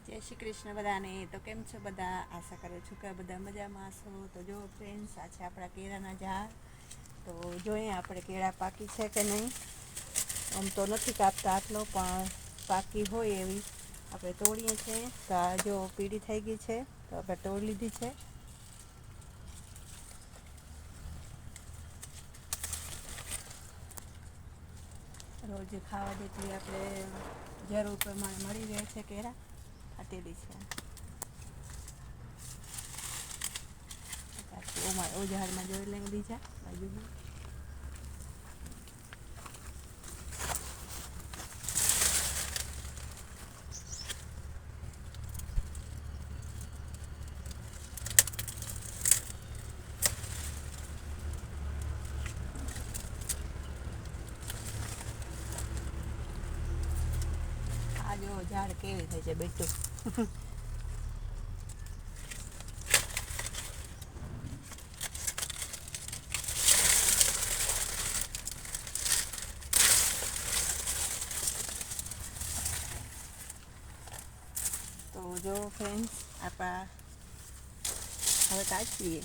જય શ્રી કૃષ્ણ બધાને. તો કેમ છો બધા? આશા કરું છું કે બધા મજામાં હશો. તો જો ફ્રેન્ડ્સ, આ છે આપણા કેળાના ઝાડ. તો જોઈએ આપણે કેળા પાકી છે કે નહીં. આમ તો નથી કાપતા આટલો, પણ પાકી હોય એવી આપણે તોડીએ છીએ. તો આ જો પીળી થઈ ગઈ છે, તો આપણે તોડી લીધી છે. રોજ ખાવા જેટલી આપણે જરૂર પ્રમાણે મળી રહે છે કેળા. કાટેલી છે ઓજારમાં જોઈ લઈએ બીજા બાજુમાં. આ જો ઝાડ કેવી થઈ છે બેઠું. તો જો ફ્રેન્ડ્સ, આપણા હવે કાઢીએ.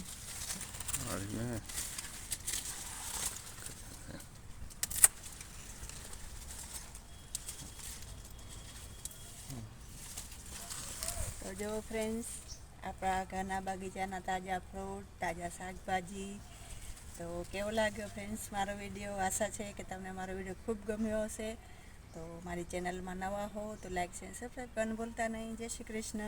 તો જો ફ્રેન્ડ્સ, આપણા ઘરના બગીચાના તાજા ફ્રૂટ, તાજા શાકભાજી. તો કેવો લાગ્યો ફ્રેન્ડ્સ મારો વિડીયો? આશા છે કે તમને મારો વિડીયો ખૂબ ગમ્યો હશે. તો મારી ચેનલમાં નવા હો તો લાઈક શેર સબસ્ક્રાઈબ કરવાનું ભૂલતા નહીં. જય શ્રી કૃષ્ણ.